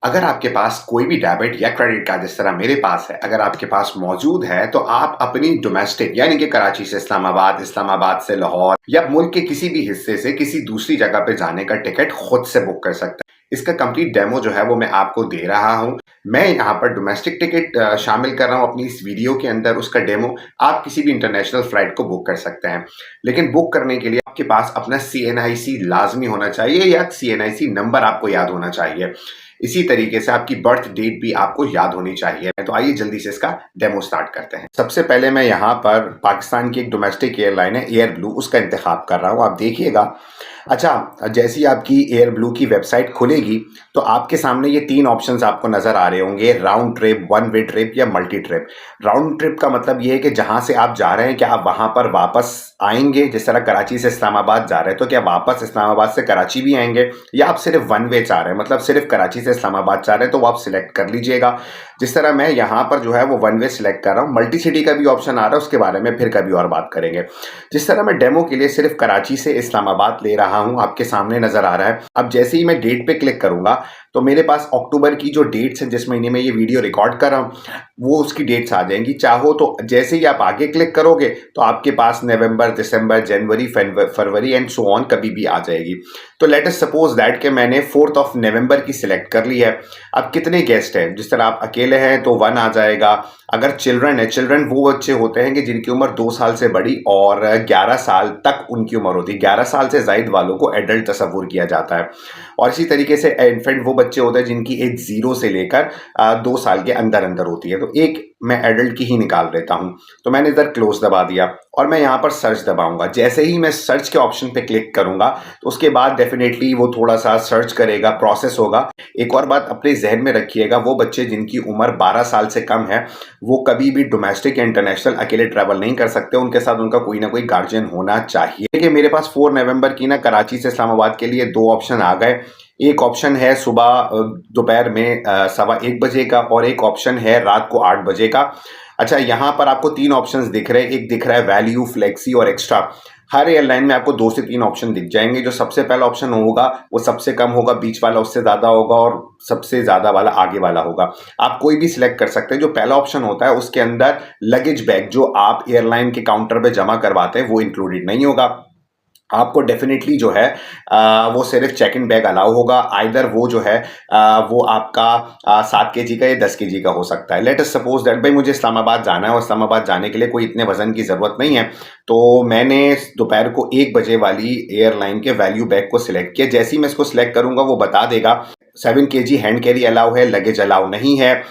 अगर आपके पास कोई भी डेबिट या क्रेडिट कार्ड जिस तरह मेरे पास है, अगर आपके पास मौजूद है, तो आप अपनी डोमेस्टिक यानी कि कराची से इस्लामाबाद, इस्लामाबाद से लाहौर या मुल्क के किसी भी हिस्से से किसी दूसरी जगह पे जाने का टिकट खुद से बुक कर सकते हैं। इसका कंप्लीट डेमो जो है वो मैं आपको दे रहा हूँ। मैं यहाँ पर डोमेस्टिक टिकट शामिल कर रहा हूँ अपनी इस वीडियो के अंदर। उसका डेमो आप किसी भी इंटरनेशनल फ्लाइट को बुक कर सकते हैं, लेकिन बुक करने के लिए आपके पास अपना CNIC लाजमी होना चाहिए या CNIC नंबर आपको याद होना चाहिए। इसी तरीके से आपकी बर्थ डेट भी आपको याद होनी चाहिए। तो आइए जल्दी से इसका डेमो स्टार्ट करते हैं। सबसे पहले मैं यहाँ पर पाकिस्तान की एक डोमेस्टिक एयरलाइन है एयर ब्लू, उसका इंतखाब कर रहा हूँ। आप देखिएगा। अच्छा, जैसी आपकी एयर ब्लू की वेबसाइट खुलेगी तो आपके सामने ये 3 ऑप्शंस आपको नजर आ रहे होंगे, round trip, one way trip या मल्टी ट्रिप। राउंड ट्रिप का मतलब ये है कि जहां से आप जा रहे हैं क्या आप वहां पर वापस आएंगे। जिस तरह कराची से इस्लामाबाद जा रहे हैं तो क्या वापस इस्लामाबाद से कराची भी आएंगे, या आप सिर्फ वन वे चाह रहे हैं, मतलब सिर्फ कराची से इस्लामाबाद चाह रहे हैं, तो वो आप सिलेक्ट कर लीजिएगा। जिस तरह मैं यहाँ पर जो है वो वन वे सिलेक्ट कर रहा हूँ। मल्टी सिटी का भी ऑप्शन आ रहा है, उसके बारे में फिर कभी और बात करेंगे। जिस तरह मैं डेमो के लिए सिर्फ कराची से इस्लामाबाद ले रहा हूँ, आपके सामने नजर आ रहा है। अब जैसे ही मैं डेट पे क्लिक करूंगा तो मेरे पास अक्टूबर की जो डेट्स है, जिस महीने में ये वीडियो रिकॉर्ड कर रहा हूँ, वो उसकी डेट्स आ जाएंगी। चाहो तो जैसे ही आप आगे क्लिक करोगे तो आपके पास नवंबर, दिसंबर, जनवरी, फरवरी एंड सो ऑन कभी भी आ जाएगी। तो लेट अस सपोज दैट कि मैंने 4 नवंबर की सिलेक्ट कर ली है। अब कितने गेस्ट हैं, जिस तरह आप अकेले हैं तो 1 आ जाएगा। अगर चिल्ड्रन है, चिल्ड्रन वो बच्चे होते हैं कि जिनकी उम्र 2 साल से बड़ी और 11 साल तक उनकी उम्र होती है। 11 साल से जायद वालों को एडल्ट तस्वुर किया जाता है। और इसी तरीके से इन्फेंट वो बच्चे होते हैं जिनकी एज 0 से लेकर 2 साल के अंदर अंदर होती है। तो एक मैं एडल्ट की ही निकाल देता हूं। तो मैंने इधर क्लोज दबा दिया और मैं यहां पर सर्च दबाऊंगा। जैसे ही मैं सर्च के ऑप्शन पे क्लिक करूंगा तो उसके बाद डेफिनेटली वो थोड़ा सा सर्च करेगा, प्रोसेस होगा। एक और बात अपने जहन में रखिएगा, वो बच्चे जिनकी उम्र 12 साल से कम है वो कभी भी डोमेस्टिक या इंटरनेशनल अकेले ट्रैवल नहीं कर सकते। उनके साथ उनका कोई ना कोई गार्जियन होना चाहिए। देखिए मेरे पास 4 नवंबर की ना कराची से इस्लामाबाद के लिए 2 ऑप्शन आ गए। एक ऑप्शन है सुबह दोपहर में 1:15 बजे का, और एक ऑप्शन है रात को 8 बजे का। अच्छा, यहाँ पर आपको 3 ऑप्शंस दिख रहे हैं। एक दिख रहा है वैल्यू, फ्लेक्सी और एक्स्ट्रा। हर एयरलाइन में आपको 2 से 3 ऑप्शन दिख जाएंगे। जो सबसे पहला ऑप्शन होगा वो सबसे कम होगा, बीच वाला उससे ज्यादा होगा और सबसे ज्यादा वाला आगे वाला होगा। आप कोई भी सिलेक्ट कर सकते हैं। जो पहला ऑप्शन होता है उसके अंदर लगेज बैग जो आप एयरलाइन के काउंटर पे जमा करवाते हैं वो इंक्लूडेड नहीं होगा। आपको डेफिनेटली जो है वो सिर्फ चेक इन बैग अलाउ होगा। आइदर वो जो है वो आपका 7 kg का या 10 kg का हो सकता है। लेट अस सपोज दैट भाई मुझे इस्लामाबाद जाना है और इस्लामाबाद जाने के लिए कोई इतने वजन की जरूरत नहीं है, तो मैंने दोपहर को 1 बजे वाली एयरलाइन के वैल्यू बैग को सिलेक्ट किया। जैसे ही मैं इसको सिलेक्ट करूंगा वो बता देगा 7 kg हैंड कैरी अलाउ है, लगेज अलाउ नहीं है,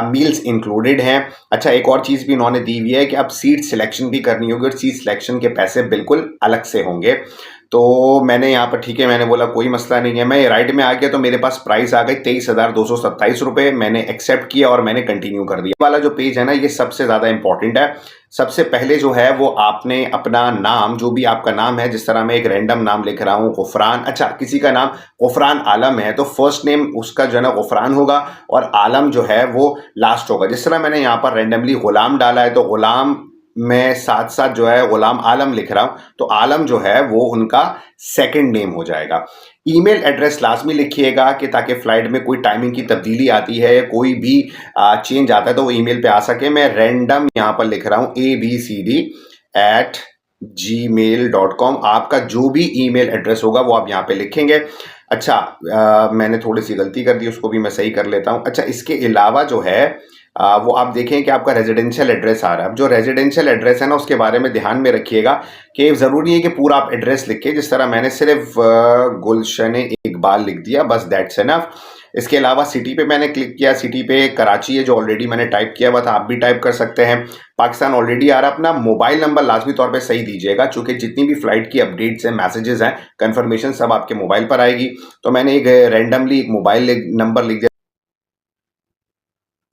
मील्स इंक्लूडेड हैं। अच्छा, एक और चीज भी इन्होंने दी हुई है कि आप सीट सिलेक्शन भी करनी होगी और सीट सिलेक्शन के पैसे बिल्कुल अलग से होंगे। तो मैंने यहाँ पर ठीक है, मैंने बोला कोई मसला नहीं है। मैं राइड में आ गया तो मेरे पास प्राइस आ गई 23,227 रुपए। मैंने एक्सेप्ट किया और मैंने कंटिन्यू कर दिया। वाला जो पेज है ना, ये सबसे ज्यादा इंपॉर्टेंट है। सबसे पहले जो है वो आपने अपना नाम, जो भी आपका नाम है, जिस तरह मैं एक रैंडम नाम लिख रहा हूँ गुफरान। अच्छा, किसी का नाम गुफरान आलम है तो फर्स्ट नेम उसका जो है ना गुफरान होगा और आलम जो है वो लास्ट होगा। जिस तरह मैंने यहाँ पर रैंडमली गुलाम डाला है तो गुलाम मैं साथ साथ जो है गुलाम आलम लिख रहा हूं तो आलम जो है वो उनका सेकंड नेम हो जाएगा। ईमेल एड्रेस लाजमी लिखिएगा कि ताकि फ्लाइट में कोई टाइमिंग की तब्दीली आती है, कोई भी चेंज आता है तो वो ईमेल पे आ सके। मैं रैंडम यहां पर लिख रहा हूं abcd@gmail.com। आपका जो भी ईमेल एड्रेस होगा वो आप यहां पे लिखेंगे। अच्छा, मैंने थोड़ी सी गलती कर दी, उसको भी मैं सही कर लेता हूं। अच्छा, इसके अलावा जो है वो आप देखें कि आपका रेजिडेंशियल एड्रेस आ रहा है। अब जो रेजिडेंशियल एड्रेस है ना, उसके बारे में ध्यान में रखिएगा कि ज़रूरी है कि पूरा आप एड्रेस लिखें। जिस तरह मैंने सिर्फ गुलशन इकबाल लिख दिया, बस दैट्स एनफ। इसके अलावा सिटी पे मैंने क्लिक किया। सिटी पे कराची है जो ऑलरेडी मैंने टाइप किया हुआ था, आप भी टाइप कर सकते हैं। पाकिस्तान ऑलरेडी आ रहा है। अपना मोबाइल नंबर लाजमी तौर पे सही दीजिएगा, चूंकि जितनी भी फ्लाइट की अपडेट्स हैं, मैसेजेस हैं, कंफर्मेशन सब आपके मोबाइल पर आएगी। तो मैंने एक रैंडमली एक मोबाइल नंबर लिख दिया।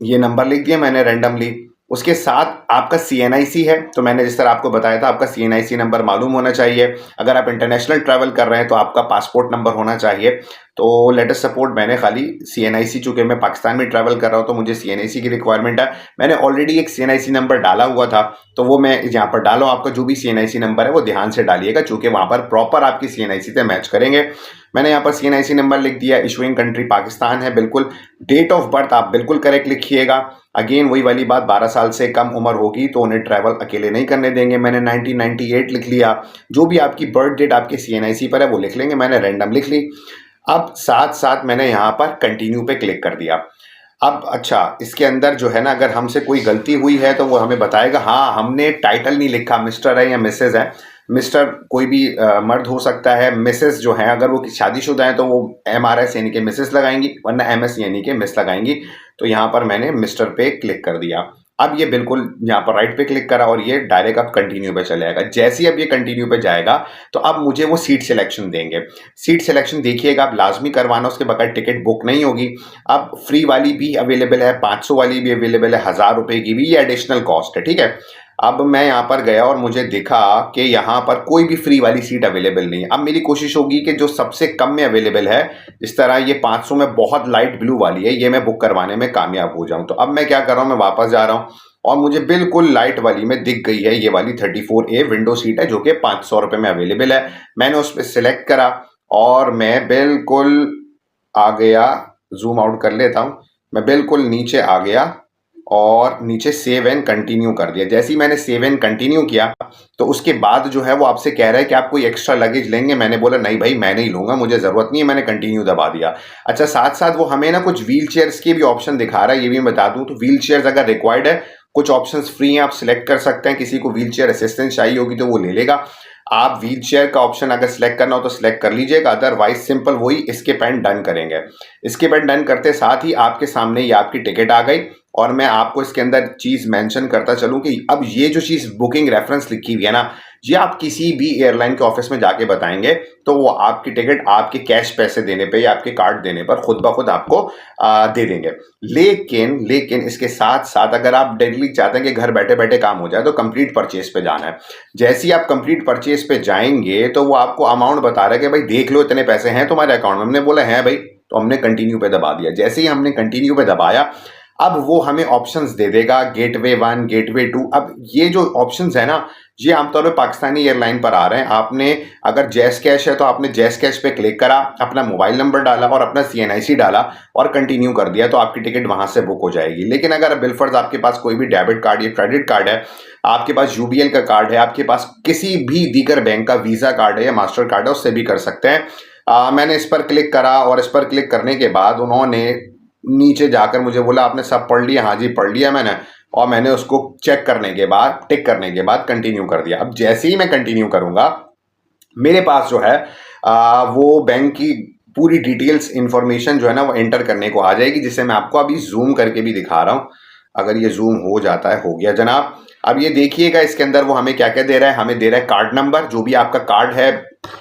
ये नंबर लिख दिया मैंने रैंडमली। उसके साथ आपका CNIC है तो मैंने जिस तरह आपको बताया था आपका CNIC नंबर मालूम होना चाहिए। अगर आप इंटरनेशनल ट्रैवल कर रहे हैं तो आपका पासपोर्ट नंबर होना चाहिए। तो लेट अस सपोर्ट मैंने खाली सीएनआईसी, चूंकि मैं पाकिस्तान में ट्रैवल कर रहा हूँ तो मुझे सीएनआईसी की रिक्वायरमेंट है। मैंने ऑलरेडी एक सीएनआईसी नंबर डाला हुआ था, तो वो मैं यहाँ पर डाला हूँ। आपका जो भी सीएनआईसी नंबर है वो ध्यान से डालिएगा, चूंकि वहां पर प्रॉपर आपकी सीएनआईसी से मैच करेंगे। मैंने यहाँ पर सीएनआईसी नंबर लिख दिया, इशुइंग कंट्री पाकिस्तान है बिल्कुल। डेट ऑफ बर्थ आप बिल्कुल करेक्ट लिखिएगा। अगेन वही वाली बात, 12 साल से कम उम्र होगी तो उन्हें ट्रैवल अकेले नहीं करने देंगे। मैंने 1998 लिख लिया। जो भी आपकी बर्थ डेट आपके सीएनआईसी पर है वो लिख लेंगे, मैंने रैंडम लिख ली। अब साथ साथ मैंने यहाँ पर कंटिन्यू पे क्लिक कर दिया। अब अच्छा, इसके अंदर जो है ना, अगर हमसे कोई गलती हुई है तो वो हमें बताएगा। हाँ, हमने टाइटल नहीं लिखा, मिस्टर है या मिसेज है। मिस्टर कोई भी मर्द हो सकता है। मिसेस जो है, अगर वो शादीशुदा है तो वो MRS यानी कि मिसेस लगाएंगी, वरना MS यानी कि मिस लगाएंगी। तो यहाँ पर मैंने मिस्टर पे क्लिक कर दिया। अब ये बिल्कुल यहाँ पर राइट पे क्लिक करा और ये डायरेक्ट अब कंटिन्यू पे चले जाएगा। जैसे ही अब ये कंटिन्यू पे जाएगा तो अब मुझे वो सीट सिलेक्शन देंगे। सीट सिलेक्शन देखिएगा, आप लाजमी करवाना, उसके बगैर टिकट बुक नहीं होगी। अब फ्री वाली भी अवेलेबल है, 500 वाली भी अवेलेबल है, 1000 रुपए की भी, ये एडिशनल कॉस्ट है, ठीक है। अब मैं यहाँ पर गया और मुझे दिखा कि यहाँ पर कोई भी फ्री वाली सीट अवेलेबल नहीं है। अब मेरी कोशिश होगी कि जो सबसे कम में अवेलेबल है, इस तरह ये 500 में बहुत लाइट ब्लू वाली है, ये मैं बुक करवाने में कामयाब हो जाऊं। तो अब मैं क्या कर रहा हूं, मैं वापस जा रहा हूं और मुझे बिल्कुल लाइट वाली में दिख गई है, ये वाली 34A विंडो सीट है जो कि 500 रुपए में अवेलेबल है। मैंने उस पर सिलेक्ट करा और मैं बिल्कुल आ गया। जूम आउट कर लेता हूं। मैं बिल्कुल नीचे आ गया और नीचे सेव एंड कंटिन्यू कर दिया। जैसे ही मैंने सेव एंड कंटिन्यू किया तो उसके बाद जो है वो आपसे कह रहा है कि आप कोई एक्स्ट्रा लगेज लेंगे। मैंने बोला नहीं भाई, मैं नहीं लूंगा, मुझे जरूरत नहीं है, मैंने कंटिन्यू दबा दिया। अच्छा, साथ साथ वो हमें ना कुछ व्हील चेयर्स के भी ऑप्शन दिखा रहा है, ये भी मैं बता दूं। तो व्हील चेयर्स अगर रिक्वायर्ड है, कुछ ऑप्शंस फ्री हैं, आप सिलेक्ट कर सकते हैं। किसी को व्हील चेयर असिस्टेंस चाहिए होगी तो वो ले लेगा। आप व्हील चेयर का ऑप्शन अगर सिलेक्ट करना हो तो सिलेक्ट कर लीजिएगा, अदरवाइज सिंपल वही स्किप एंड डन करेंगे। स्किप एंड डन करते साथ ही आपके सामने ये आपकी टिकट आ गई। और मैं आपको इसके अंदर चीज मेंशन करता चलूं कि अब ये जो चीज बुकिंग रेफरेंस लिखी हुई है ना, ये आप किसी भी एयरलाइन के ऑफिस में जाके बताएंगे तो वो आपकी टिकट आपके कैश पैसे देने पे या आपके कार्ड देने पर खुद ब खुद आपको दे देंगे। लेकिन इसके साथ साथ अगर आप डेली चाहते हैं कि घर बैठे बैठे काम हो जाए तो कंप्लीट परचेज पे जाना है। जैसे ही आप कंप्लीट परचेज पे जाएंगे तो वो आपको अमाउंट बता रहा है कि भाई देख लो इतने पैसे हैं तुम्हारे अकाउंट में। हमने बोला है भाई, तो हमने कंटिन्यू पे दबा दिया। जैसे ही हमने कंटिन्यू पे दबाया, अब वो हमें ऑप्शंस दे देगा, गेटवे 1, गेटवे 2। अब ये जो ऑप्शंस है ना, ये आमतौर पे पाकिस्तानी एयरलाइन पर आ रहे हैं। आपने अगर जैस कैश है तो आपने जैस कैश पे क्लिक करा, अपना मोबाइल नंबर डाला और अपना सीएनआईसी डाला और कंटिन्यू कर दिया तो आपकी टिकट वहां से बुक हो जाएगी। लेकिन अगर बिलफर्ज आपके पास कोई भी डेबिट कार्ड या क्रेडिट कार्ड है, आपके पास यूबीएल का कार्ड है, आपके पास किसी भी दीगर बैंक का वीजा कार्ड है या मास्टर कार्ड है, उससे भी कर सकते हैं। मैंने इस पर क्लिक करा और इस पर क्लिक करने के बाद उन्होंने नीचे जाकर मुझे बोला आपने सब पढ़ लिया। हाँ जी, पढ़ लिया मैंने। और मैंने उसको चेक करने के बाद, टिक करने के बाद कंटिन्यू कर दिया। अब जैसे ही मैं कंटिन्यू करूंगा, मेरे पास जो है वो बैंक की पूरी डिटेल्स इंफॉर्मेशन जो है ना वो एंटर करने को आ जाएगी, जिसे मैं आपको अभी जूम करके भी दिखा रहा हूं। अगर ये जूम हो जाता है, हो गया जनाब। अब ये देखिएगा इसके अंदर वो हमें क्या क्या दे रहा है। हमें दे रहा है कार्ड नंबर, जो भी आपका कार्ड है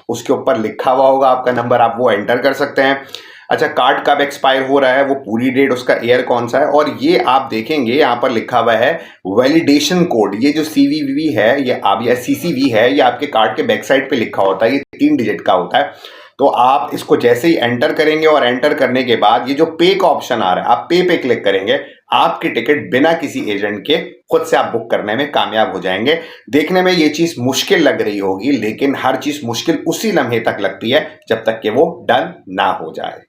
उसके ऊपर लिखा हुआ होगा आपका नंबर, आप वो एंटर कर सकते हैं। अच्छा, कार्ड कब एक्सपायर हो रहा है, वो पूरी डेट, उसका ईयर कौन सा है, और ये आप देखेंगे यहाँ पर लिखा हुआ है वैलिडेशन कोड। ये जो CVV है, ये आप या CCV है, ये आपके कार्ड के बैक साइड पे लिखा होता है, ये 3 डिजिट का होता है। तो आप इसको जैसे ही एंटर करेंगे और एंटर करने के बाद ये जो पे का ऑप्शन आ रहा है, आप पे क्लिक करेंगे, आपकी टिकट बिना किसी एजेंट के खुद से आप बुक करने में कामयाब हो जाएंगे। देखने में ये चीज मुश्किल लग रही होगी, लेकिन हर चीज मुश्किल उसी लम्हे तक लगती है जब तक कि वो डन ना हो जाए।